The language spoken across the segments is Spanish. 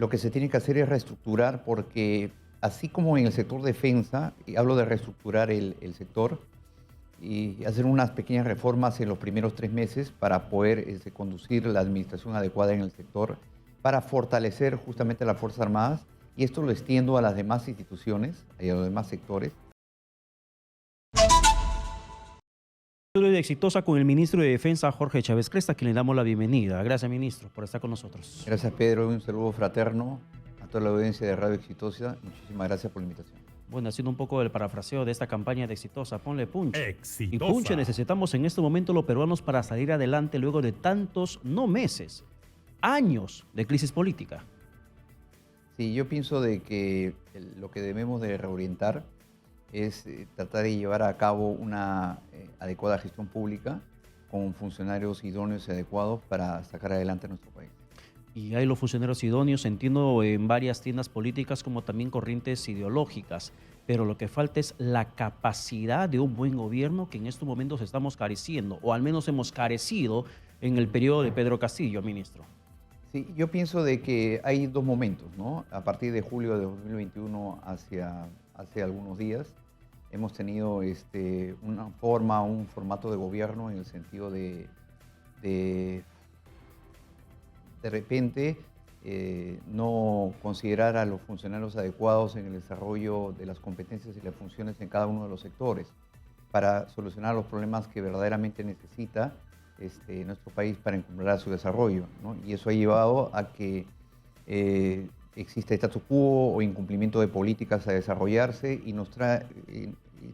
lo que se tiene que hacer es reestructurar porque así como en el sector defensa, y hablo de reestructurar el sector y hacer unas pequeñas reformas en los primeros 3 meses para poder conducir la administración adecuada en el sector, para fortalecer justamente las Fuerzas Armadas, y esto lo extiendo a las demás instituciones y a los demás sectores. De Exitosa con el ministro de Defensa, Jorge Chávez Cresta, a quien le damos la bienvenida. Gracias, ministro, por estar con nosotros. Gracias, Pedro. Un saludo fraterno a toda la audiencia de Radio Exitosa. Muchísimas gracias por la invitación. Bueno, haciendo un poco del parafraseo de esta campaña de Exitosa, ponle punche. Exitosa. Y punche necesitamos en este momento los peruanos para salir adelante luego de tantos, no meses, años de crisis política. Sí, yo pienso de que lo que debemos de reorientar es tratar de llevar a cabo una adecuada gestión pública con funcionarios idóneos y adecuados para sacar adelante a nuestro país. Y hay los funcionarios idóneos, entiendo, en varias tiendas políticas como también corrientes ideológicas, pero lo que falta es la capacidad de un buen gobierno que en estos momentos estamos careciendo, o al menos hemos carecido en el periodo de Pedro Castillo, ministro. Sí, yo pienso de que hay dos momentos, ¿no? A partir de julio de 2021 hace algunos días, hemos tenido un formato de gobierno en el sentido de repente no considerar a los funcionarios adecuados en el desarrollo de las competencias y las funciones en cada uno de los sectores para solucionar los problemas que verdaderamente necesita nuestro país para encumbrar su desarrollo, ¿no? Y eso ha llevado a que existe status quo o incumplimiento de políticas a desarrollarse y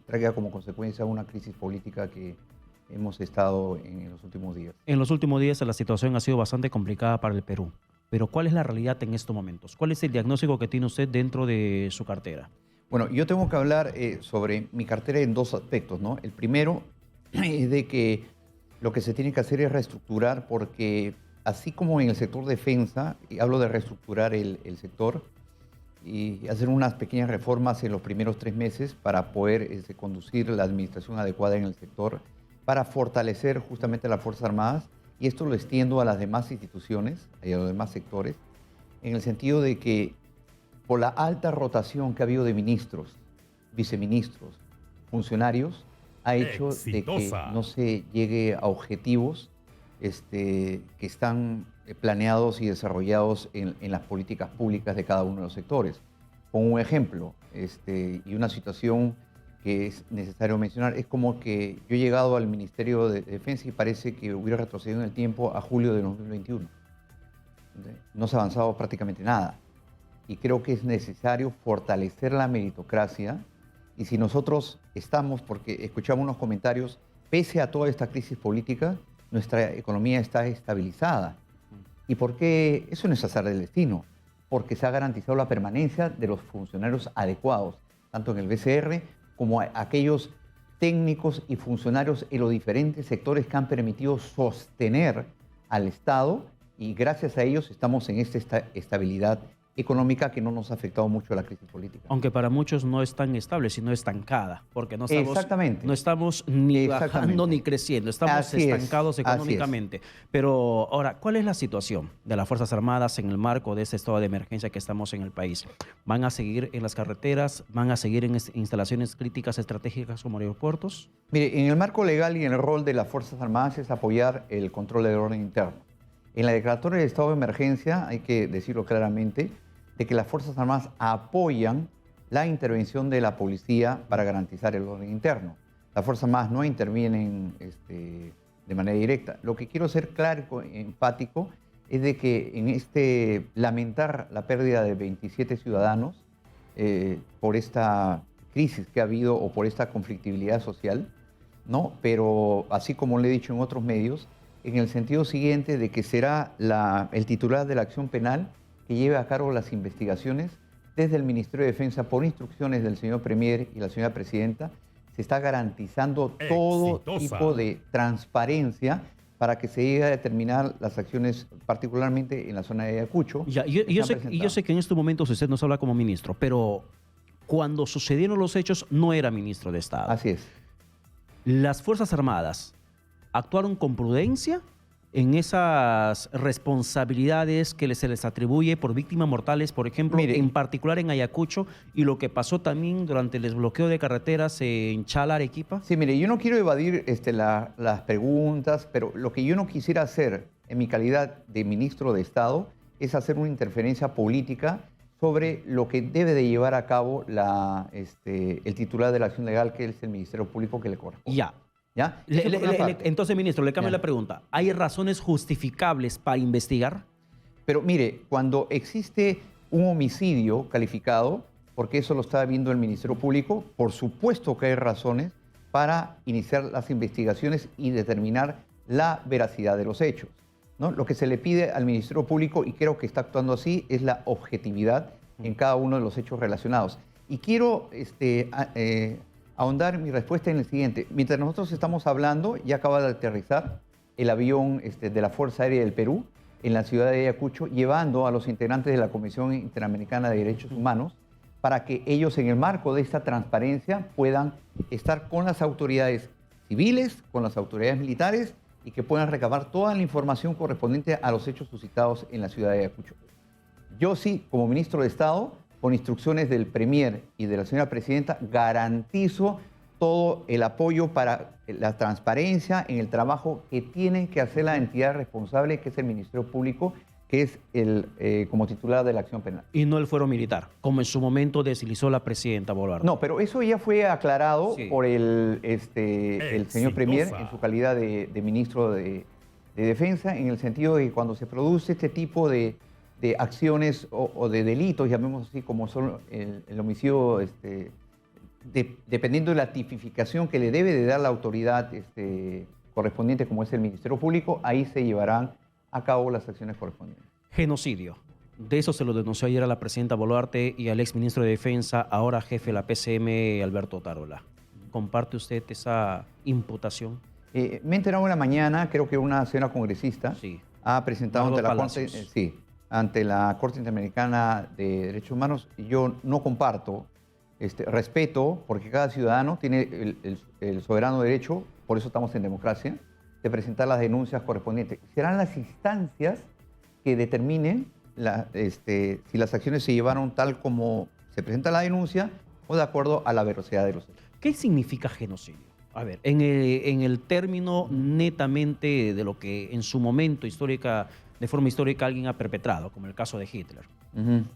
traiga como consecuencia una crisis política que hemos estado en los últimos días. En los últimos días la situación ha sido bastante complicada para el Perú, pero ¿cuál es la realidad en estos momentos? ¿Cuál es el diagnóstico que tiene usted dentro de su cartera? Bueno, yo tengo que hablar sobre mi cartera en dos aspectos, ¿no? El primero es de que lo que se tiene que hacer es reestructurar porque así como en el sector defensa, y hablo de reestructurar el sector y hacer unas pequeñas reformas en los primeros 3 meses para poder conducir la administración adecuada en el sector, para fortalecer justamente las Fuerzas Armadas, y esto lo extiendo a las demás instituciones y a los demás sectores, en el sentido de que por la alta rotación que ha habido de ministros, viceministros, funcionarios, ha hecho de que no se llegue a objetivos que están planeados y desarrollados en las políticas públicas de cada uno de los sectores. Pongo un ejemplo y una situación que es necesario mencionar. Es como que yo he llegado al Ministerio de Defensa y parece que hubiera retrocedido en el tiempo a julio de 2021. No se ha avanzado prácticamente nada. Y creo que es necesario fortalecer la meritocracia. Y si nosotros estamos, porque escuchamos unos comentarios, pese a toda esta crisis política, nuestra economía está estabilizada. ¿Y por qué? Eso no es azar del destino, porque se ha garantizado la permanencia de los funcionarios adecuados, tanto en el BCR como aquellos técnicos y funcionarios en los diferentes sectores que han permitido sostener al Estado, y gracias a ellos estamos en esta estabilidad económica que no nos ha afectado mucho la crisis política. Aunque para muchos no es tan estable, sino estancada, porque no estamos ni bajando ni creciendo, estamos estancados económicamente. Pero ahora, ¿cuál es la situación de las Fuerzas Armadas en el marco de este estado de emergencia que estamos en el país? ¿Van a seguir en las carreteras? ¿Van a seguir en instalaciones críticas estratégicas como aeropuertos? Mire, en el marco legal y en el rol de las Fuerzas Armadas es apoyar el control del orden interno. En la declaratoria de estado de emergencia, hay que decirlo claramente, de que las Fuerzas Armadas apoyan la intervención de la policía para garantizar el orden interno. Las Fuerzas Armadas no intervienen de manera directa. Lo que quiero ser claro y enfático es de que en lamentar la pérdida de 27 ciudadanos por esta crisis que ha habido o por esta conflictividad social, ¿no? Pero así como le he dicho en otros medios, en el sentido siguiente de que será el titular de la acción penal que lleve a cargo las investigaciones desde el Ministerio de Defensa por instrucciones del señor Premier y la señora Presidenta. Se está garantizando todo tipo de transparencia para que se llegue a determinar las acciones, particularmente en la zona de Ayacucho. Yo sé que en estos momentos usted nos habla como ministro, pero cuando sucedieron los hechos no era ministro de Estado. Así es. ¿Las Fuerzas Armadas actuaron con prudencia en esas responsabilidades que se les atribuye por víctimas mortales, por ejemplo, mire, en particular en Ayacucho, y lo que pasó también durante el desbloqueo de carreteras en Chala, Arequipa? Sí, mire, yo no quiero evadir las preguntas, pero lo que yo no quisiera hacer en mi calidad de ministro de Estado es hacer una interferencia política sobre lo que debe de llevar a cabo el titular de la acción legal, que es el Ministerio Público que le corresponde. Ya. ¿Ya? Entonces, ministro, le cambio la pregunta. ¿Hay razones justificables para investigar? Pero mire, cuando existe un homicidio calificado, porque eso lo está viendo el Ministerio Público, por supuesto que hay razones para iniciar las investigaciones y determinar la veracidad de los hechos, ¿no? Lo que se le pide al Ministerio Público, y creo que está actuando así, es la objetividad en cada uno de los hechos relacionados. Y quiero ahondar mi respuesta en el siguiente. Mientras nosotros estamos hablando, ya acaba de aterrizar el avión de la Fuerza Aérea del Perú en la ciudad de Ayacucho, llevando a los integrantes de la Comisión Interamericana de Derechos Humanos para que ellos, en el marco de esta transparencia, puedan estar con las autoridades civiles, con las autoridades militares, y que puedan recabar toda la información correspondiente a los hechos suscitados en la ciudad de Ayacucho. Yo sí, como ministro de Estado, con instrucciones del Premier y de la señora Presidenta, garantizo todo el apoyo para la transparencia en el trabajo que tiene que hacer la entidad responsable, que es el Ministerio Público, que es como titular de la acción penal. Y no el fuero militar, como en su momento deslizó la presidenta Boluarte. No, pero eso ya fue aclarado por el señor Premier en su calidad de ministro de Defensa, en el sentido de que cuando se produce este tipo de acciones o de delitos, llamemos así, como son el homicidio, dependiendo de la tipificación que le debe de dar la autoridad correspondiente, como es el Ministerio Público, ahí se llevarán a cabo las acciones correspondientes. Genocidio. De eso se lo denunció ayer a la presidenta Boluarte y al exministro de Defensa, ahora jefe de la PCM, Alberto Otárola. ¿Comparte usted esa imputación? Me he enterado en la mañana, creo que una señora congresista ha presentado ante la Corte Interamericana de Derechos Humanos. Yo no comparto, respeto, porque cada ciudadano tiene el soberano derecho, por eso estamos en democracia, de presentar las denuncias correspondientes. Serán las instancias que determinen si las acciones se llevaron tal como se presenta la denuncia o de acuerdo a la veracidad de los hechos. ¿Qué significa genocidio? A ver, en el término netamente de lo que en su momento de forma histórica alguien ha perpetrado, como el caso de Hitler.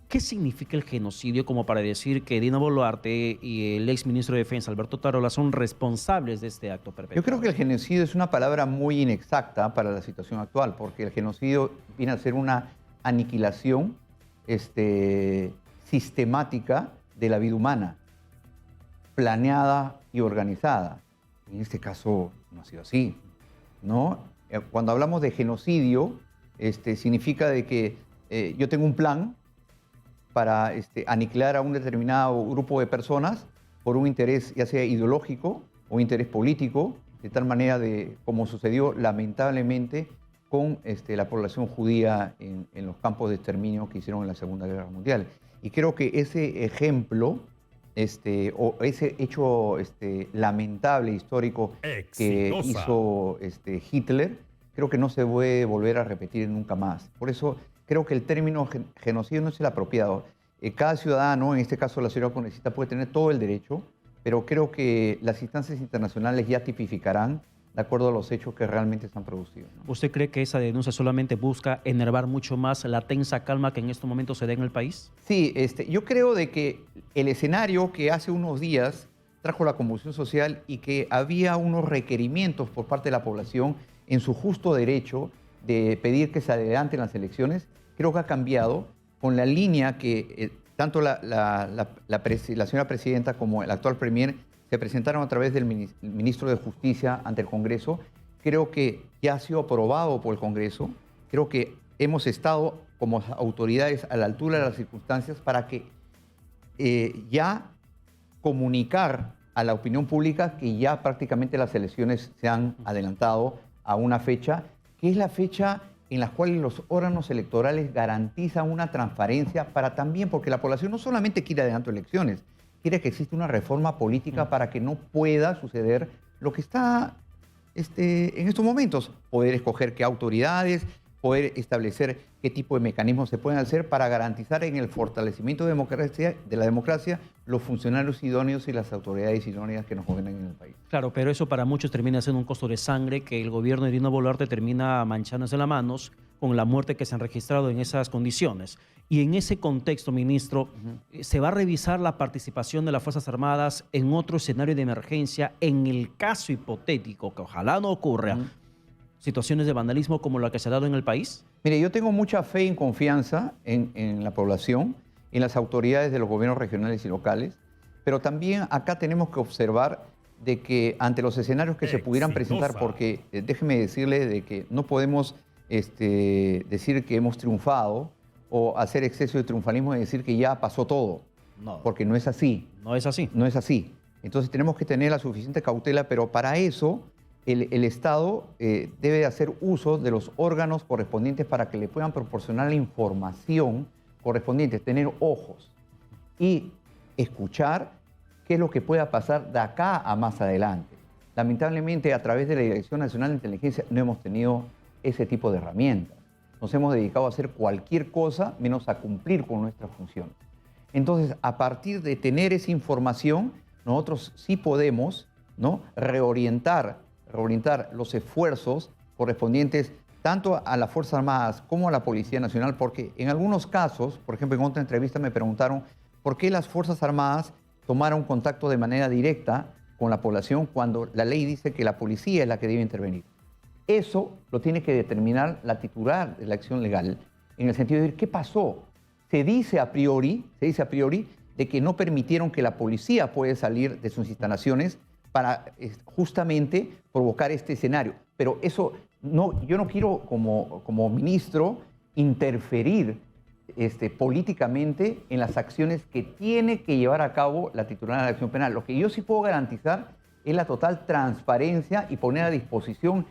¿Qué significa el genocidio como para decir que Dina Boluarte y el exministro de Defensa, Alberto Otárola, son responsables de este acto perpetrado? Yo creo que el genocidio es una palabra muy inexacta para la situación actual, porque el genocidio viene a ser una aniquilación sistemática de la vida humana, planeada y organizada. En este caso no ha sido así, ¿no? Cuando hablamos de genocidio, significa de que yo tengo un plan para aniquilar a un determinado grupo de personas por un interés ya sea ideológico o interés político, de tal manera como sucedió lamentablemente con la población judía en los campos de exterminio que hicieron en la Segunda Guerra Mundial. Y creo que ese ejemplo, o ese hecho lamentable histórico que hizo Hitler, creo que no se puede volver a repetir nunca más. Por eso creo que el término genocidio no es el apropiado. Cada ciudadano, en este caso la señora congresista, puede tener todo el derecho, pero creo que las instancias internacionales ya tipificarán de acuerdo a los hechos que realmente se han producido, ¿no? ¿Usted cree que esa denuncia solamente busca enervar mucho más la tensa calma que en estos momentos se da en el país? Sí, yo creo de que el escenario que hace unos días trajo la convulsión social y que había unos requerimientos por parte de la población en su justo derecho de pedir que se adelanten las elecciones, creo que ha cambiado con la línea que tanto la señora presidenta como el actual premier se presentaron a través del ministro de Justicia ante el Congreso. Creo que ya ha sido aprobado por el Congreso. Creo que hemos estado como autoridades a la altura de las circunstancias para que ya comunicar a la opinión pública que ya prácticamente las elecciones se han adelantado a una fecha, que es la fecha en la cual los órganos electorales garantizan una transparencia para también, porque la población no solamente quiere adelanto elecciones, quiere que exista una reforma política para que no pueda suceder lo que está en estos momentos, poder escoger qué autoridades, poder establecer qué tipo de mecanismos se pueden hacer para garantizar en el fortalecimiento de la democracia los funcionarios idóneos y las autoridades idóneas que nos gobiernan en el país. Claro, pero eso para muchos termina siendo un costo de sangre que el gobierno de Dina Boluarte termina manchándose las manos con la muerte que se han registrado en esas condiciones. Y en ese contexto, ministro, ¿se va a revisar la participación de las Fuerzas Armadas en otro escenario de emergencia en el caso hipotético, que ojalá no ocurra, situaciones de vandalismo como la que se ha dado en el país? Mire, yo tengo mucha fe y confianza en la población, en las autoridades de los gobiernos regionales y locales, pero también acá tenemos que observar de que ante los escenarios que se pudieran presentar, porque déjeme decirle de que no podemos decir que hemos triunfado o hacer exceso de triunfalismo y decir que ya pasó todo, porque no es así. No es así. No es así. Entonces tenemos que tener la suficiente cautela, pero para eso el Estado debe hacer uso de los órganos correspondientes para que le puedan proporcionar la información correspondiente, tener ojos y escuchar qué es lo que pueda pasar de acá a más adelante. Lamentablemente, a través de la Dirección Nacional de Inteligencia no hemos tenido ese tipo de herramientas. Nos hemos dedicado a hacer cualquier cosa menos a cumplir con nuestras funciones. Entonces, a partir de tener esa información, nosotros sí podemos, ¿no?, reorientar los esfuerzos correspondientes tanto a las Fuerzas Armadas como a la Policía Nacional, porque en algunos casos, por ejemplo, en otra entrevista me preguntaron por qué las Fuerzas Armadas tomaron contacto de manera directa con la población cuando la ley dice que la policía es la que debe intervenir. Eso lo tiene que determinar la titular de la acción legal, en el sentido de decir, ¿qué pasó? Se dice a priori de que no permitieron que la policía pueda salir de sus instalaciones para justamente provocar este escenario. Pero eso, yo no quiero como ministro interferir políticamente en las acciones que tiene que llevar a cabo la titular de la acción penal. Lo que yo sí puedo garantizar es la total transparencia y poner a disposición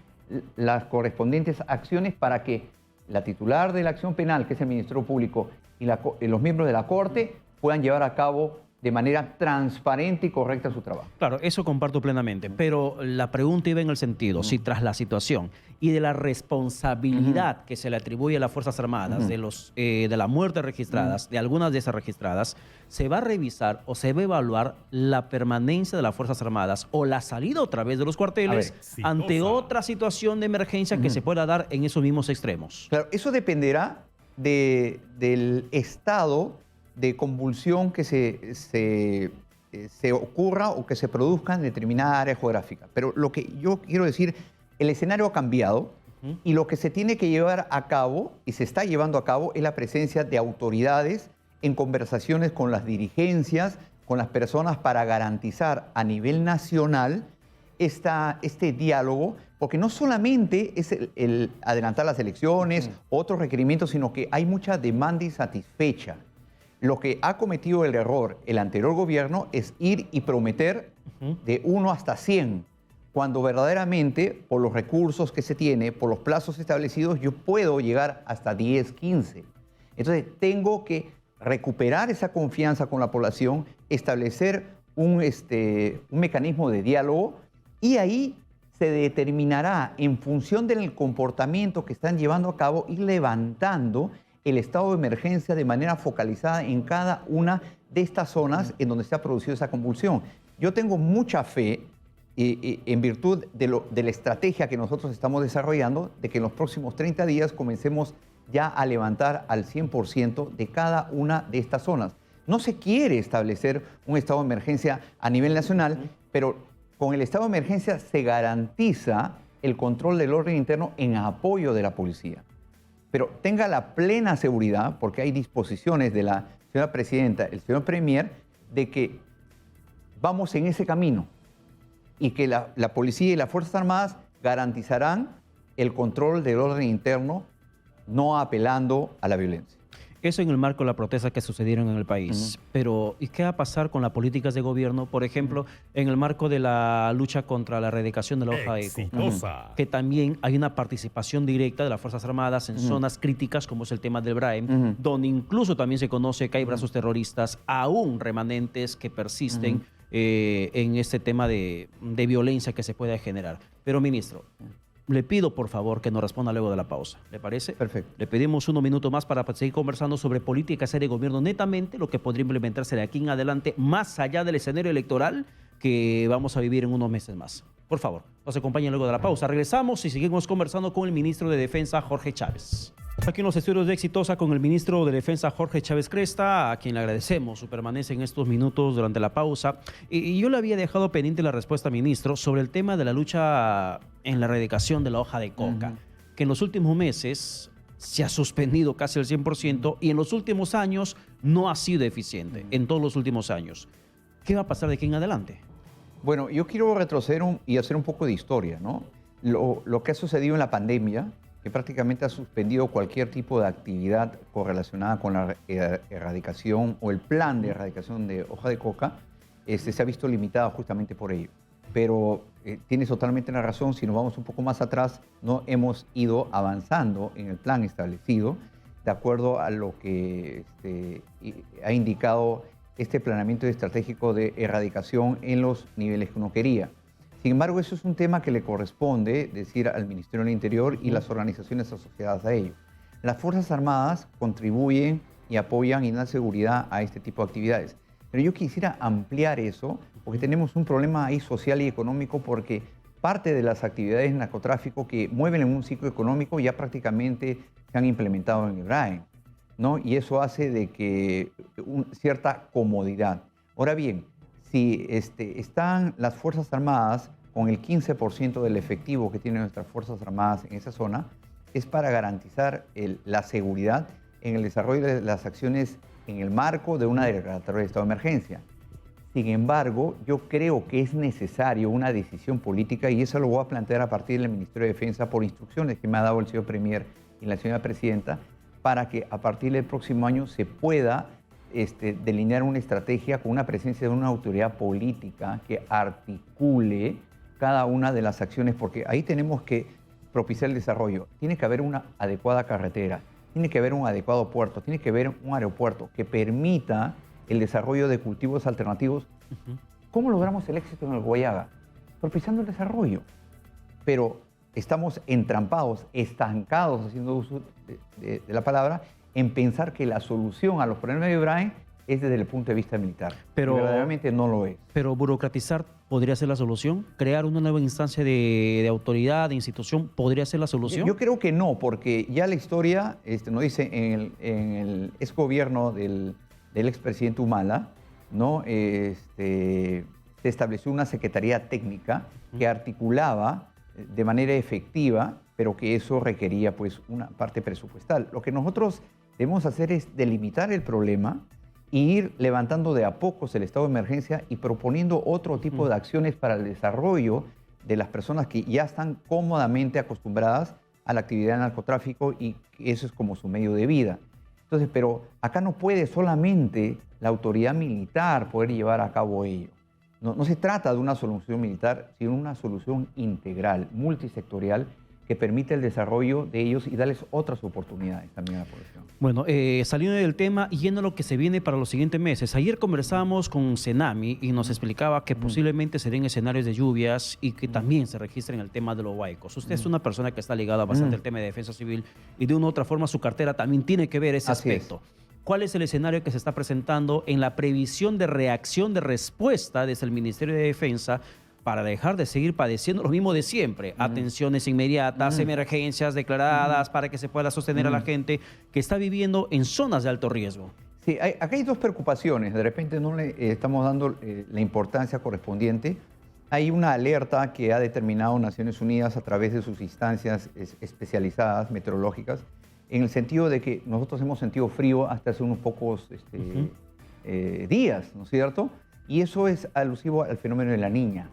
las correspondientes acciones para que la titular de la acción penal, que es el Ministerio Público, y los miembros de la Corte puedan llevar a cabo de manera transparente y correcta su trabajo. Claro, eso comparto plenamente, pero la pregunta iba en el sentido, si tras la situación y de la responsabilidad que se le atribuye a las Fuerzas Armadas de las muertes registradas, de algunas de esas registradas, se va a revisar o se va a evaluar la permanencia de las Fuerzas Armadas o la salida otra vez de los cuarteles ante otra situación de emergencia que se pueda dar en esos mismos extremos. Claro, eso dependerá del estado de convulsión que se ocurra o que se produzca en determinada área geográfica. Pero lo que yo quiero decir, el escenario ha cambiado y lo que se tiene que llevar a cabo y se está llevando a cabo es la presencia de autoridades en conversaciones con las dirigencias, con las personas para garantizar a nivel nacional este diálogo, porque no solamente es el adelantar las elecciones, otros requerimientos, sino que hay mucha demanda insatisfecha. Lo que ha cometido el error el anterior gobierno es ir y prometer de 1 hasta 100, cuando verdaderamente, por los recursos que se tiene, por los plazos establecidos, yo puedo llegar hasta 10, 15. Entonces, tengo que recuperar esa confianza con la población, establecer un mecanismo de diálogo y ahí se determinará, en función del comportamiento que están llevando a cabo, ir levantando el estado de emergencia de manera focalizada en cada una de estas zonas en donde se ha producido esa convulsión. Yo tengo mucha fe en virtud de la estrategia que nosotros estamos desarrollando, de que en los próximos 30 días comencemos ya a levantar al 100% de cada una de estas zonas. No se quiere establecer un estado de emergencia a nivel nacional, pero con el estado de emergencia se garantiza el control del orden interno en apoyo de la policía. Pero tenga la plena seguridad, porque hay disposiciones de la señora presidenta, el señor premier, de que vamos en ese camino y que la policía y las Fuerzas Armadas garantizarán el control del orden interno, no apelando a la violencia. Eso en el marco de las protestas que sucedieron en el país. Pero, ¿y qué va a pasar con las políticas de gobierno? Por ejemplo, en el marco de la lucha contra la erradicación de la hoja eco, que también hay una participación directa de las Fuerzas Armadas en zonas críticas, como es el tema del Braem, donde incluso también se conoce que hay brazos terroristas aún remanentes que persisten en este tema de violencia que se puede generar. Pero, ministro, le pido, por favor, que nos responda luego de la pausa. ¿Le parece? Perfecto. Le pedimos unos minutos más para seguir conversando sobre política seria de gobierno, netamente lo que podría implementarse de aquí en adelante, más allá del escenario electoral que vamos a vivir en unos meses más. Por favor, nos acompañen luego de la pausa. Regresamos y seguimos conversando con el ministro de Defensa, Jorge Chávez. Aquí en los estudios de Exitosa con el ministro de Defensa, Jorge Chávez Cresta, a quien le agradecemos su permanencia en estos minutos durante la pausa. Y yo le había dejado pendiente la respuesta, ministro, sobre el tema de la lucha en la erradicación de la hoja de coca, que en los últimos meses se ha suspendido casi el 100% y en los últimos años no ha sido eficiente, en todos los últimos años. ¿Qué va a pasar de aquí en adelante? Bueno, yo quiero retroceder y hacer un poco de historia, ¿no? Lo que ha sucedido en la pandemia, que prácticamente ha suspendido cualquier tipo de actividad correlacionada con la erradicación o el plan de erradicación de hoja de coca, se ha visto limitado justamente por ello. Pero tienes totalmente la razón, si nos vamos un poco más atrás, no hemos ido avanzando en el plan establecido de acuerdo a lo que ha indicado este planeamiento estratégico de erradicación en los niveles que uno quería. Sin embargo, eso es un tema que le corresponde decir al Ministerio del Interior y las organizaciones asociadas a ello. Las Fuerzas Armadas contribuyen y apoyan y dan seguridad a este tipo de actividades. Pero yo quisiera ampliar eso porque tenemos un problema ahí social y económico porque parte de las actividades de narcotráfico que mueven en un ciclo económico ya prácticamente se han implementado en el BRAEN, ¿no? Y eso hace de que cierta comodidad. Ahora bien, si están las Fuerzas Armadas con el 15% del efectivo que tienen nuestras Fuerzas Armadas en esa zona, es para garantizar la seguridad en el desarrollo de las acciones en el marco de una declaratoria de estado de emergencia. Sin embargo, yo creo que es necesario una decisión política y eso lo voy a plantear a partir del Ministerio de Defensa por instrucciones que me ha dado el señor Premier y la señora Presidenta para que a partir del próximo año se pueda delinear una estrategia con una presencia de una autoridad política que articule cada una de las acciones, porque ahí tenemos que propiciar el desarrollo. Tiene que haber una adecuada carretera, tiene que haber un adecuado puerto, tiene que haber un aeropuerto que permita el desarrollo de cultivos alternativos. ¿Cómo logramos el éxito en el Guayaga? Propiciando el desarrollo. Pero estamos entrampados, estancados, haciendo uso de la palabra, en pensar que la solución a los problemas de BRAEN es desde el punto de vista militar. Pero verdaderamente no lo es. Pero burocratizar podría ser la solución. Crear una nueva instancia de autoridad, de institución, podría ser la solución. Yo creo que no, porque ya la historia nos dice en el exgobierno del expresidente Humala, ¿no? Se estableció una secretaría técnica que articulaba de manera efectiva, pero que eso requería pues una parte presupuestal. Lo que nosotros debemos hacer es delimitar el problema e ir levantando de a pocos el estado de emergencia y proponiendo otro tipo de acciones para el desarrollo de las personas que ya están cómodamente acostumbradas a la actividad de narcotráfico y eso es como su medio de vida. Entonces, pero acá no puede solamente la autoridad militar poder llevar a cabo ello. No se trata de una solución militar, sino una solución integral, multisectorial, que permite el desarrollo de ellos y darles otras oportunidades también a la población. Bueno, saliendo del tema y yendo a lo que se viene para los siguientes meses. Ayer conversábamos con Senami y nos explicaba que posiblemente se den escenarios de lluvias y que también se registren el tema de los huaicos. Usted es una persona que está ligada bastante al tema de defensa civil y de una u otra forma su cartera también tiene que ver ese aspecto. ¿Cuál es el escenario que se está presentando en la previsión de reacción, de respuesta desde el Ministerio de Defensa para dejar de seguir padeciendo lo mismo de siempre? Atenciones inmediatas, emergencias declaradas para que se pueda sostener a la gente que está viviendo en zonas de alto riesgo. Sí, acá hay dos preocupaciones. De repente no le estamos dando la importancia correspondiente. Hay una alerta que ha determinado Naciones Unidas a través de sus instancias especializadas meteorológicas, en el sentido de que nosotros hemos sentido frío hasta hace unos pocos días, ¿no es cierto? Y eso es alusivo al fenómeno de la Niña.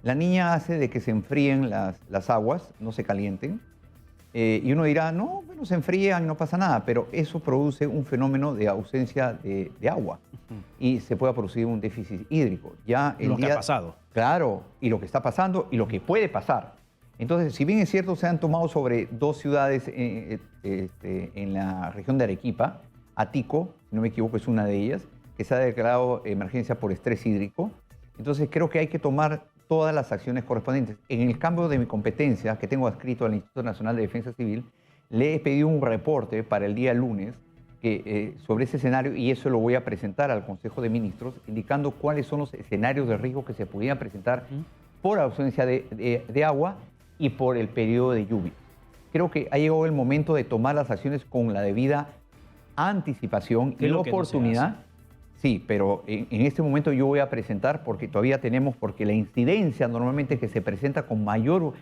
La Niña hace de que se enfríen las aguas, no se calienten. Y uno dirá, no, bueno, se enfrían, no pasa nada, pero eso produce un fenómeno de ausencia de agua y se puede producir un déficit hídrico. Ya lo que ha pasado. Claro, y lo que está pasando y lo que puede pasar. Entonces, si bien es cierto, se han tomado sobre 2 ciudades en la región de Arequipa, Atico, si no me equivoco, es una de ellas, que se ha declarado emergencia por estrés hídrico. Entonces, creo que hay que tomar todas las acciones correspondientes. En el cambio de mi competencia, que tengo adscrito al Instituto Nacional de Defensa Civil, le he pedido un reporte para el día lunes sobre ese escenario, y eso lo voy a presentar al Consejo de Ministros, indicando cuáles son los escenarios de riesgo que se pudieran presentar por ausencia de agua y por el periodo de lluvia. Creo que ha llegado el momento de tomar las acciones con la debida anticipación y oportunidad. Sí, pero en este momento yo voy a presentar, porque todavía tenemos, porque la incidencia normalmente que se presenta con mayor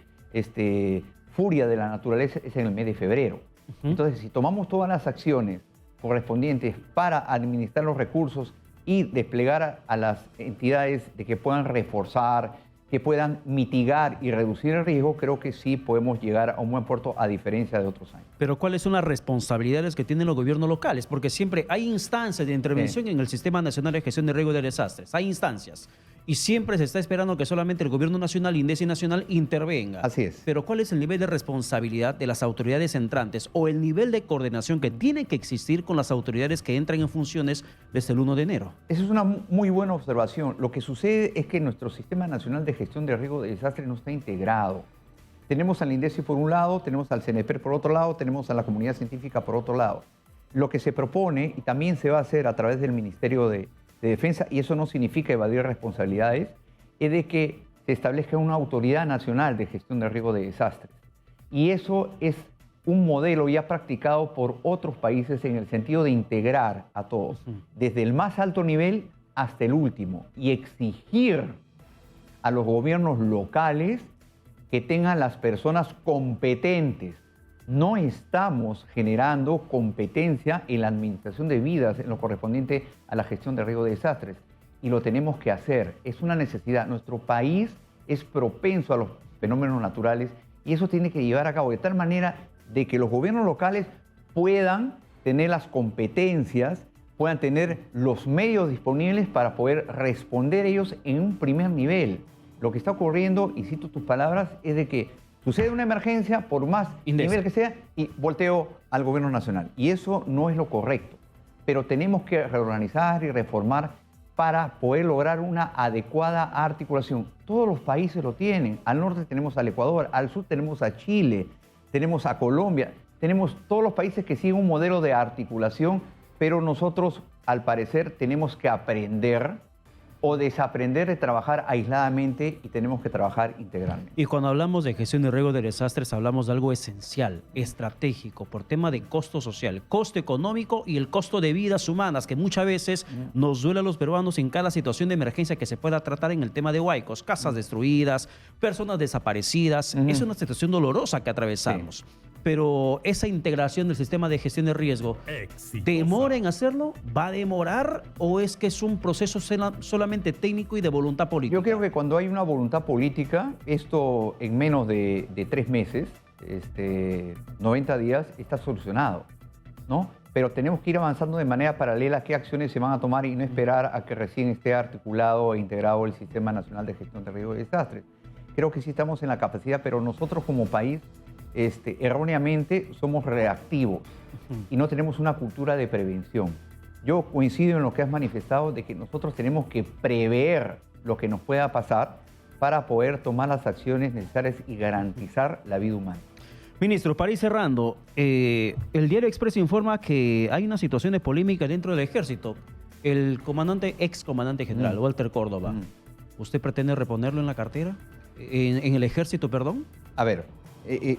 furia de la naturaleza es en el mes de febrero. Entonces, si tomamos todas las acciones correspondientes para administrar los recursos y desplegar a las entidades de que puedan reforzar, que puedan mitigar y reducir el riesgo, creo que sí podemos llegar a un buen puerto, a diferencia de otros años. Pero ¿cuáles son las responsabilidades que tienen los gobiernos locales? Porque siempre hay instancias de intervención en el Sistema Nacional de Gestión de Riesgo y de Desastres. Hay instancias. Y siempre se está esperando que solamente el gobierno nacional, INDECI nacional, intervenga. Así es. Pero ¿cuál es el nivel de responsabilidad de las autoridades entrantes o el nivel de coordinación que tiene que existir con las autoridades que entran en funciones desde el 1 de enero? Esa es una muy buena observación. Lo que sucede es que nuestro Sistema Nacional de Gestión de Riesgo de Desastres no está integrado. Tenemos al INDECI por un lado, tenemos al CNEPER por otro lado, tenemos a la comunidad científica por otro lado. Lo que se propone, y también se va a hacer a través del Ministerio de Defensa, y eso no significa evadir responsabilidades, es de que se establezca una autoridad nacional de gestión de riesgo de desastres. Y eso es un modelo ya practicado por otros países en el sentido de integrar a todos, desde el más alto nivel hasta el último, y exigir a los gobiernos locales que tengan las personas competentes. No estamos generando competencia en la administración de vidas en lo correspondiente a la gestión de riesgo de desastres, y lo tenemos que hacer. Es una necesidad. Nuestro país es propenso a los fenómenos naturales, y eso tiene que llevar a cabo de tal manera de que los gobiernos locales puedan tener las competencias, puedan tener los medios disponibles para poder responder ellos en un primer nivel. Lo que está ocurriendo, y cito tus palabras, es de que sucede una emergencia, por más nivel que sea, y volteo al gobierno nacional. Y eso no es lo correcto. Pero tenemos que reorganizar y reformar para poder lograr una adecuada articulación. Todos los países lo tienen. Al norte tenemos al Ecuador, al sur tenemos a Chile, tenemos a Colombia, tenemos todos los países que siguen un modelo de articulación, pero nosotros, al parecer, tenemos que aprender o desaprender de trabajar aisladamente, y tenemos que trabajar integralmente. Y cuando hablamos de gestión de riesgo de desastres, hablamos de algo esencial, estratégico, por tema de costo social, costo económico y el costo de vidas humanas, que muchas veces nos duele a los peruanos en cada situación de emergencia que se pueda tratar en el tema de Huaycos, casas destruidas, personas desaparecidas. Es una situación dolorosa que atravesamos. Pero esa integración del sistema de gestión de riesgo, ¿demora en hacerlo? ¿Va a demorar? ¿O es que es un proceso solamente técnico y de voluntad política? Yo creo que cuando hay una voluntad política, esto en menos de 3 meses, 90 días, está solucionado, ¿no? Pero tenemos que ir avanzando de manera paralela qué acciones se van a tomar, y no esperar a que recién esté articulado e integrado el Sistema Nacional de Gestión de Riesgo de Desastres. Creo que sí estamos en la capacidad, pero nosotros como país erróneamente somos reactivos y no tenemos una cultura de prevención. Yo coincido en lo que has manifestado, de que nosotros tenemos que prever lo que nos pueda pasar para poder tomar las acciones necesarias y garantizar la vida humana. Ministro, para ir cerrando, el Diario Expreso informa que hay una situación de polémica dentro del ejército. El ex comandante general, Walter Córdoba, ¿usted pretende reponerlo en la cartera? ¿En el ejército, perdón? A ver,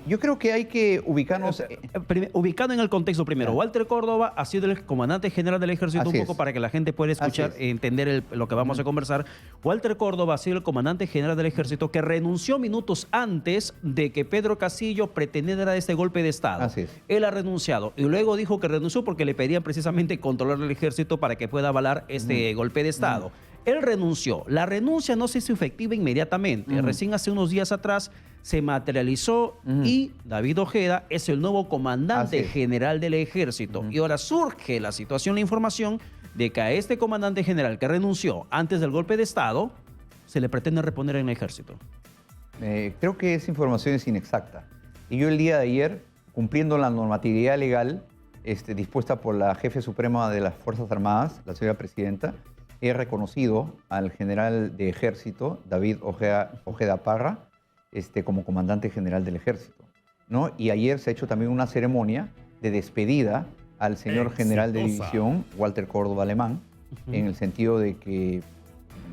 yo creo que hay que ubicarnos... Ubicado en el contexto primero, Walter Córdoba ha sido el comandante general del ejército, un poco para que la gente pueda escuchar e entender lo que vamos a conversar. Walter Córdoba ha sido el comandante general del ejército que renunció minutos antes de que Pedro Castillo pretendiera este golpe de Estado. Así es. Él ha renunciado y luego dijo que renunció porque le pedían precisamente controlar el ejército para que pueda avalar este golpe de Estado. Él renunció. La renuncia no se hizo efectiva inmediatamente. Recién hace unos días atrás se materializó y David Ojeda es el nuevo comandante general del ejército. Y ahora surge la situación, la información de que a este comandante general que renunció antes del golpe de Estado se le pretende reponer en el ejército. Creo que esa información es inexacta. Y yo el día de ayer, cumpliendo la normatividad legal dispuesta por la jefe suprema de las Fuerzas Armadas, la señora presidenta, he reconocido al general de ejército, David Ojeda Parra, como comandante general del ejército, ¿no? Y ayer se ha hecho también una ceremonia de despedida al señor general de división, Walter Córdoba Alemán, en el sentido de que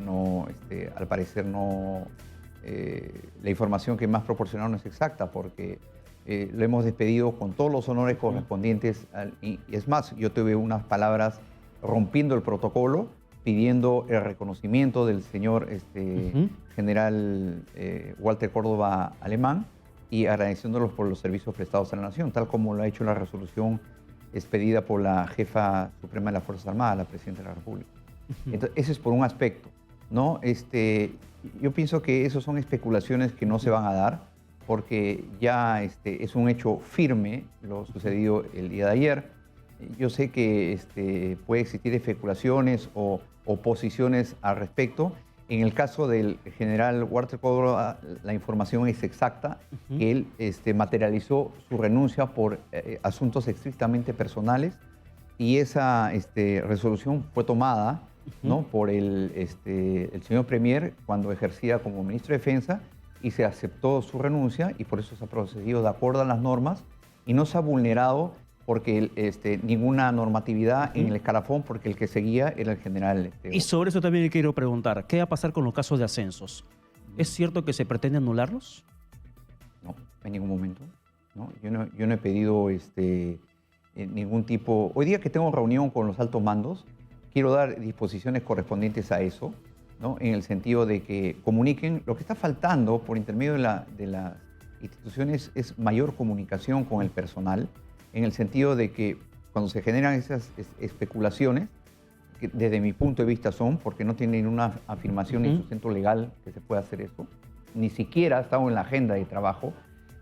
no, al parecer no, la información que me has proporcionado no es exacta, porque lo hemos despedido con todos los honores correspondientes. Y es más, yo tuve unas palabras rompiendo el protocolo, pidiendo el reconocimiento del señor general Walter Córdoba Alemán y agradeciéndolos por los servicios prestados a la nación, tal como lo ha hecho la resolución expedida por la jefa suprema de las Fuerzas Armadas, la Presidenta de la República. Entonces, ese es por un aspecto, ¿no? Yo pienso que esas son especulaciones que no se van a dar, porque ya es un hecho firme lo sucedido el día de ayer. Yo sé que puede existir especulaciones o posiciones al respecto. En el caso del general Walter Córdoba, la información es exacta, que él materializó su renuncia por asuntos estrictamente personales, y esa resolución fue tomada, ¿no?, por el señor Premier cuando ejercía como ministro de Defensa, y se aceptó su renuncia, y por eso se ha procedido de acuerdo a las normas y no se ha vulnerado porque ninguna normatividad en el escalafón, porque el que seguía era el general. Y sobre eso también le quiero preguntar, ¿qué va a pasar con los casos de ascensos? ¿Es cierto que se pretende anularlos? No, en ningún momento. ¿No? Yo no he pedido ningún tipo... Hoy día que tengo reunión con los altos mandos, quiero dar disposiciones correspondientes a eso, ¿no?, en el sentido de que comuniquen. Lo que está faltando por intermedio de las instituciones es mayor comunicación con el personal, en el sentido de que cuando se generan esas especulaciones, que desde mi punto de vista son, porque no tienen una afirmación ni sustento legal que se pueda hacer eso, ni siquiera ha estado en la agenda de trabajo,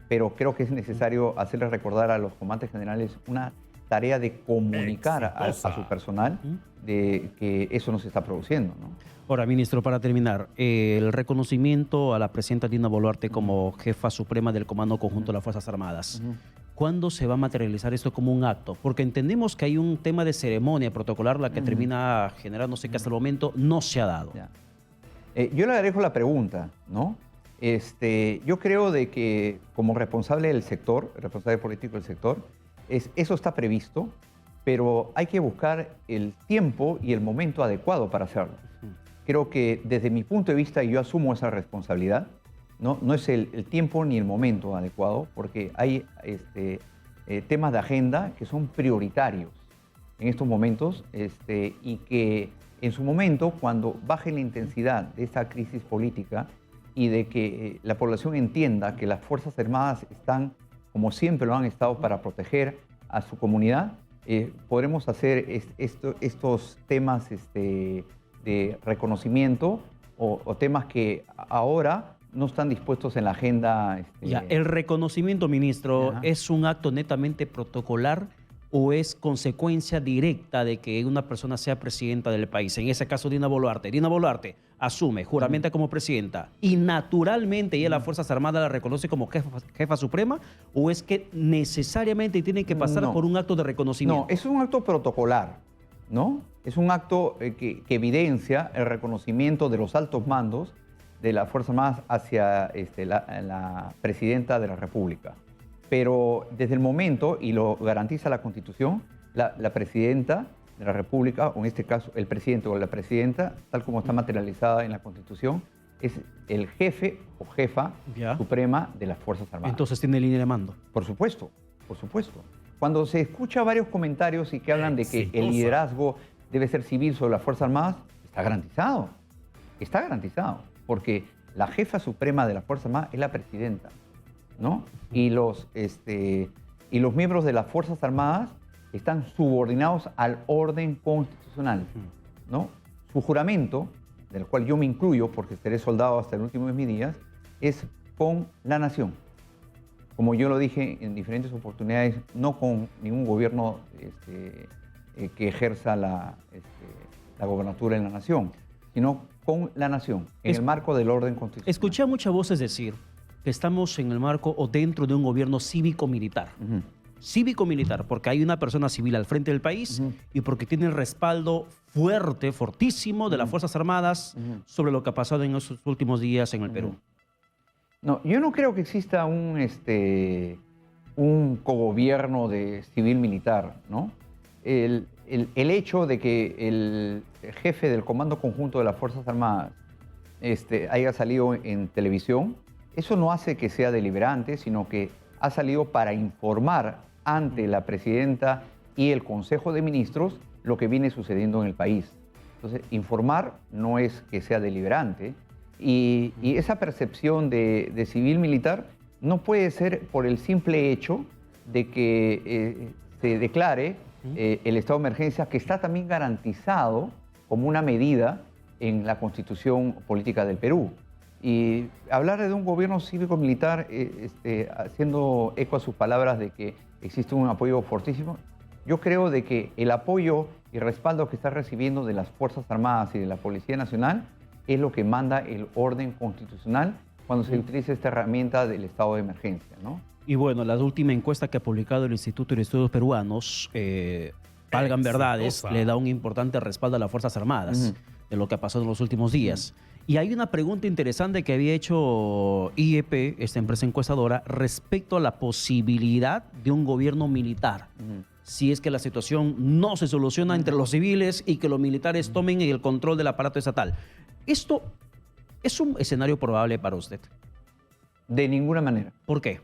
pero creo que es necesario hacerles recordar a los comandantes generales una tarea de comunicar a su personal de que eso no se está produciendo, ¿no? Ahora, ministro, para terminar, el reconocimiento a la presidenta Dina Boluarte como jefa suprema del Comando Conjunto de las Fuerzas Armadas. ¿Cuándo se va a materializar esto como un acto? Porque entendemos que hay un tema de ceremonia protocolar, la que termina generándose, que hasta el momento no se ha dado. Yo le agradezco la pregunta, ¿no? Yo creo de que como responsable del sector, responsable político del sector, eso está previsto, pero hay que buscar el tiempo y el momento adecuado para hacerlo. Creo que desde mi punto de vista, yo asumo esa responsabilidad, no es el tiempo ni el momento adecuado, porque hay temas de agenda que son prioritarios en estos momentos, y que en su momento, cuando baje la intensidad de esta crisis política y de que la población entienda que las Fuerzas Armadas están, como siempre lo han estado, para proteger a su comunidad, podremos hacer estos temas de reconocimiento o temas que ahora no están dispuestos en la agenda. Ya, ¿el reconocimiento, ministro, es un acto netamente protocolar o es consecuencia directa de que una persona sea presidenta del país? En ese caso, Dina Boluarte. Dina Boluarte asume, juramenta como presidenta y naturalmente ella, las Fuerzas Armadas, la reconoce como jefa suprema, ¿o es que necesariamente tiene que pasar por un acto de reconocimiento? No, es un acto protocolar, ¿no? Es un acto que evidencia el reconocimiento de los altos mandos de las Fuerzas Armadas hacia la Presidenta de la República. Pero desde el momento, y lo garantiza la Constitución, la Presidenta de la República, o en este caso el Presidente o la Presidenta, tal como está materializada en la Constitución, es el jefe o jefa suprema de las Fuerzas Armadas. Entonces tiene línea de mando. Por supuesto, por supuesto. Cuando se escucha varios comentarios y que hablan de que el liderazgo debe ser civil sobre las Fuerzas Armadas, está garantizado. Está garantizado, porque la jefa suprema de las Fuerzas Armadas es la Presidenta, ¿no? Y los miembros de las Fuerzas Armadas están subordinados al orden constitucional, ¿no? Su juramento, del cual yo me incluyo porque seré soldado hasta el último de mis días, es con la nación. Como yo lo dije en diferentes oportunidades, no con ningún gobierno que ejerza la gobernatura en la nación, sino con la nación, en el marco del orden constitucional. Escuché a muchas voces decir que estamos en el marco o dentro de un gobierno cívico-militar. cívico-militar, porque hay una persona civil al frente del país y porque tiene el respaldo fuerte, fortísimo de las Fuerzas Armadas sobre lo que ha pasado en esos últimos días en el Perú. No, yo no creo que exista un cogobierno de civil-militar, ¿no? El hecho de que el jefe del Comando Conjunto de las Fuerzas Armadas haya salido en televisión, eso no hace que sea deliberante, sino que ha salido para informar ante la presidenta y el Consejo de Ministros lo que viene sucediendo en el país. Entonces, informar no es que sea deliberante, y esa percepción de civil-militar no puede ser por el simple hecho de que se declare el estado de emergencia, que está también garantizado como una medida en la Constitución Política del Perú. Y hablar de un gobierno cívico-militar, haciendo eco a sus palabras de que existe un apoyo fortísimo, yo creo de que el apoyo y respaldo que está recibiendo de las Fuerzas Armadas y de la Policía Nacional es lo que manda el orden constitucional cuando se utiliza esta herramienta del estado de emergencia, ¿no? Y bueno, la última encuesta que ha publicado el Instituto de Estudios Peruanos, valgan verdades, le da un importante respaldo a las Fuerzas Armadas de lo que ha pasado en los últimos días. Y hay una pregunta interesante que había hecho IEP, esta empresa encuestadora, respecto a la posibilidad de un gobierno militar. Si es que la situación no se soluciona entre los civiles y que los militares tomen el control del aparato estatal. ¿Esto es un escenario probable para usted? De ninguna manera. ¿Por qué?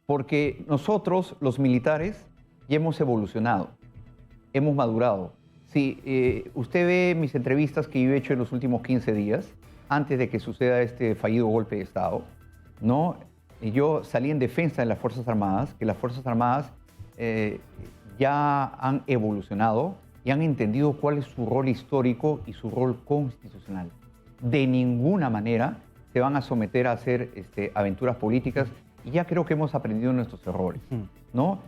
Porque nosotros, los militares, ya hemos evolucionado, hemos madurado. Si usted ve mis entrevistas que yo he hecho en los últimos 15 días, antes de que suceda este fallido golpe de Estado, ¿no? Yo salí en defensa de las Fuerzas Armadas, que las Fuerzas Armadas ya han evolucionado y han entendido cuál es su rol histórico y su rol constitucional. De ninguna manera se van a someter a hacer aventuras políticas, y ya creo que hemos aprendido nuestros errores, ¿no?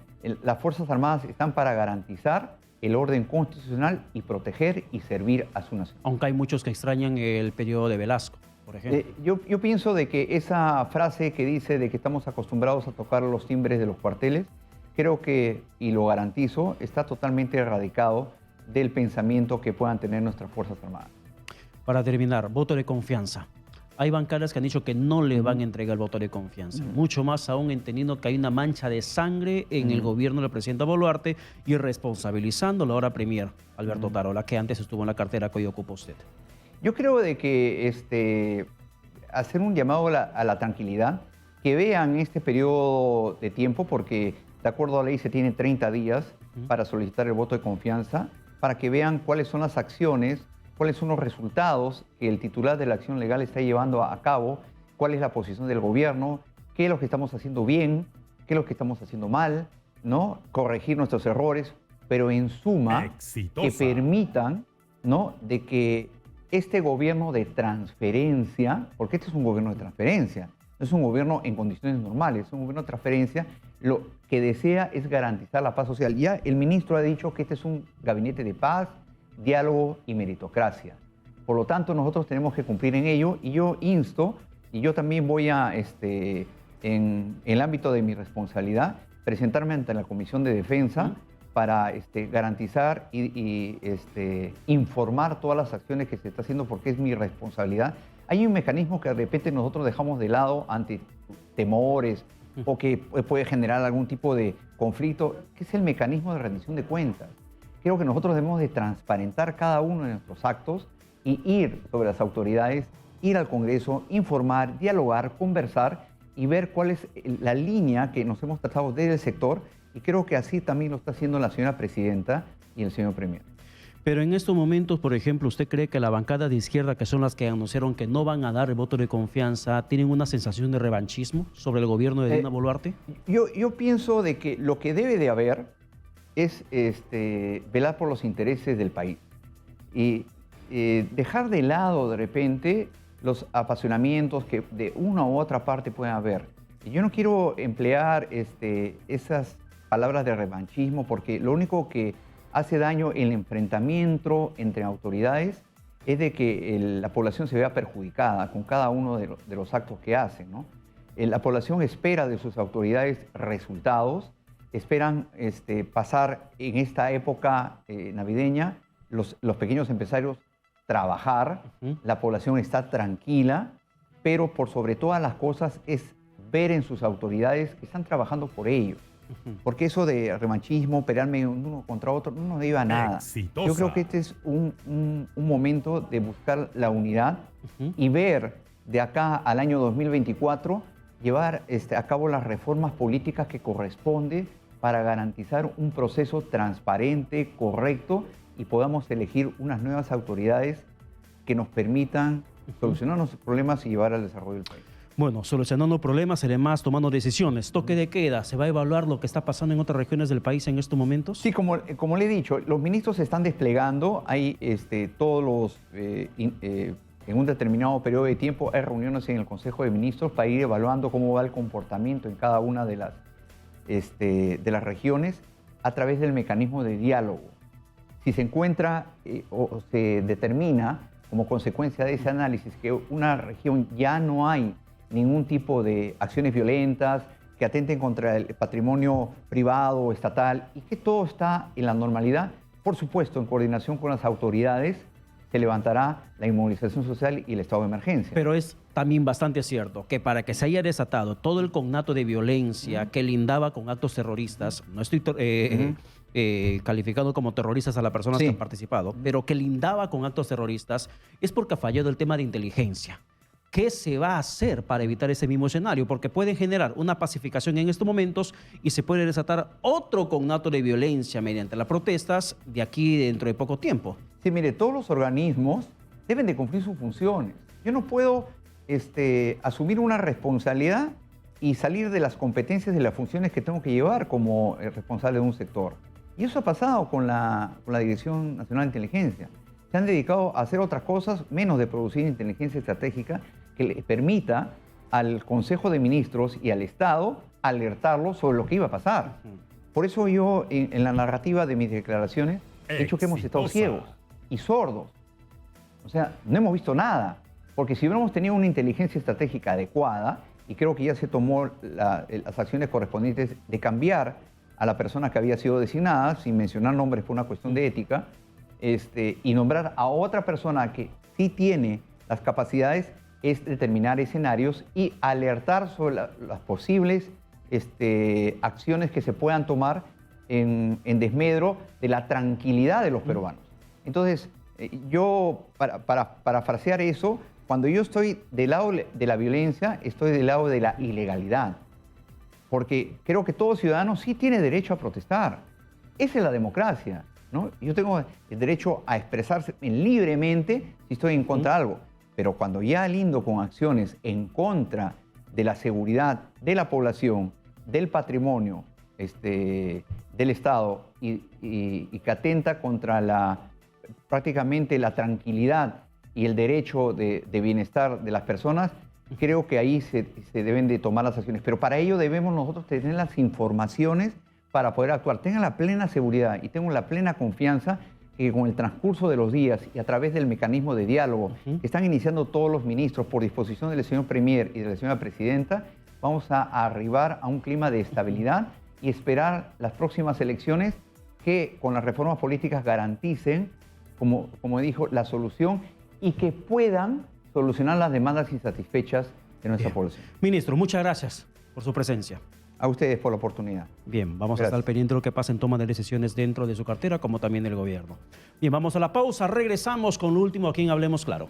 Las Fuerzas Armadas están para garantizar el orden constitucional y proteger y servir a su nación. Aunque hay muchos que extrañan el periodo de Velasco, por ejemplo. Yo pienso de que esa frase que dice de que estamos acostumbrados a tocar los timbres de los cuarteles, creo que, y lo garantizo, está totalmente erradicado del pensamiento que puedan tener nuestras Fuerzas Armadas. Para terminar, voto de confianza. Hay bancadas que han dicho que no le van a entregar el voto de confianza. Mucho más aún entendiendo que hay una mancha de sangre en el gobierno del presidente Boluarte y responsabilizando la ahora premier Alberto Tarola, que antes estuvo en la cartera que hoy ocupa usted. Yo creo de que hacer un llamado a la tranquilidad, que vean este periodo de tiempo, porque de acuerdo a la ley se tiene 30 días para solicitar el voto de confianza, para que vean cuáles son las acciones, cuáles son los resultados que el titular de la acción legal está llevando a cabo, cuál es la posición del gobierno, qué es lo que estamos haciendo bien, qué es lo que estamos haciendo mal, ¿no? Corregir nuestros errores, pero en suma, que permitan, ¿no?, de que este gobierno de transferencia, porque este es un gobierno de transferencia, no es un gobierno en condiciones normales, es un gobierno de transferencia, lo que desea es garantizar la paz social. Ya el ministro ha dicho que este es un gabinete de paz, diálogo y meritocracia. Por lo tanto, nosotros tenemos que cumplir en ello, y yo insto, y yo también voy a, en el ámbito de mi responsabilidad, presentarme ante la Comisión de Defensa para garantizar y informar todas las acciones que se está haciendo, porque es mi responsabilidad. Hay un mecanismo que de repente nosotros dejamos de lado ante temores o que puede generar algún tipo de conflicto, que es el mecanismo de rendición de cuentas. Creo que nosotros debemos de transparentar cada uno de nuestros actos y ir sobre las autoridades, ir al Congreso, informar, dialogar, conversar y ver cuál es la línea que nos hemos trazado desde el sector, y creo que así también lo está haciendo la señora presidenta y el señor premier. Pero en estos momentos, por ejemplo, ¿usted cree que la bancada de izquierda, que son las que anunciaron que no van a dar el voto de confianza, tienen una sensación de revanchismo sobre el gobierno de Dina Boluarte? Yo pienso de que lo que debe de haber es velar por los intereses del país y dejar de lado de repente los apasionamientos que de una u otra parte pueden haber. Yo no quiero emplear esas palabras de revanchismo, porque lo único que hace daño el enfrentamiento entre autoridades es de que la población se vea perjudicada con cada uno de los actos que hacen, ¿no? La población espera de sus autoridades resultados, esperan pasar en esta época navideña, los pequeños empresarios trabajar, la población está tranquila, pero por sobre todas las cosas es ver en sus autoridades que están trabajando por ellos. Porque eso de revanchismo, pelearme uno contra otro, no nos lleva a nada. Exitosa. Yo creo que este es un momento de buscar la unidad y ver de acá al año 2024, llevar a cabo las reformas políticas que corresponde para garantizar un proceso transparente, correcto, y podamos elegir unas nuevas autoridades que nos permitan solucionar nuestros problemas y llevar al desarrollo del país. Bueno, solucionando problemas, además tomando decisiones. Toque de queda, ¿se va a evaluar lo que está pasando en otras regiones del país en estos momentos? Sí, como le he dicho, los ministros se están desplegando, hay todos los, en un determinado periodo de tiempo, hay reuniones en el Consejo de Ministros para ir evaluando cómo va el comportamiento en cada una de las regiones a través del mecanismo de diálogo. Si se encuentra o se determina como consecuencia de ese análisis que una región ya no hay ningún tipo de acciones violentas que atenten contra el patrimonio privado o estatal y que todo está en la normalidad, por supuesto, en coordinación con las autoridades, se levantará la inmovilización social y el estado de emergencia. Pero es también bastante cierto que para que se haya desatado todo el cognato de violencia que lindaba con actos terroristas, no estoy calificando como terroristas a las personas que han participado, pero que lindaba con actos terroristas, es porque ha fallado el tema de inteligencia. ¿Qué se va a hacer para evitar ese mismo escenario? Porque pueden generar una pacificación en estos momentos y se puede desatar otro cognato de violencia mediante las protestas de aquí dentro de poco tiempo. Sí, mire, todos los organismos deben de cumplir sus funciones. Yo no puedo asumir una responsabilidad y salir de las competencias y las funciones que tengo que llevar como responsable de un sector. Y eso ha pasado con la Dirección Nacional de Inteligencia. Se han dedicado a hacer otras cosas, menos de producir inteligencia estratégica que le permita al Consejo de Ministros y al Estado alertarlos sobre lo que iba a pasar. Por eso yo, en la narrativa de mis declaraciones, he dicho que hemos estado ciegos y sordos. O sea, no hemos visto nada. Porque si hubiéramos tenido una inteligencia estratégica adecuada, y creo que ya se tomó las acciones correspondientes de cambiar a la persona que había sido designada, sin mencionar nombres por una cuestión de ética, y nombrar a otra persona que sí tiene las capacidades, es determinar escenarios y alertar sobre las posibles acciones que se puedan tomar en desmedro de la tranquilidad de los peruanos. Entonces, yo, para parafrasear eso, cuando yo estoy del lado de la violencia, estoy del lado de la ilegalidad. Porque creo que todo ciudadano sí tiene derecho a protestar. Esa es la democracia, ¿no? Yo tengo el derecho a expresarse libremente si estoy en contra de algo. Pero cuando ya lindo con acciones en contra de la seguridad de la población, del patrimonio del Estado y que atenta contra prácticamente la tranquilidad y el derecho de bienestar de las personas, creo que ahí se deben de tomar las acciones. Pero para ello debemos nosotros tener las informaciones para poder actuar. Tengan la plena seguridad y tengo la plena confianza que con el transcurso de los días y a través del mecanismo de diálogo que están iniciando todos los ministros por disposición del señor Premier y de la señora Presidenta, vamos a arribar a un clima de estabilidad y esperar las próximas elecciones que con las reformas políticas garanticen, como dijo, la solución y que puedan solucionar las demandas insatisfechas de nuestra población. Ministro, muchas gracias por su presencia. A ustedes por la oportunidad. Bien, vamos a estar pendientes de lo que pasa en toma de decisiones dentro de su cartera, como también del gobierno. Bien, vamos a la pausa. Regresamos con lo último aquí en Hablemos Claro.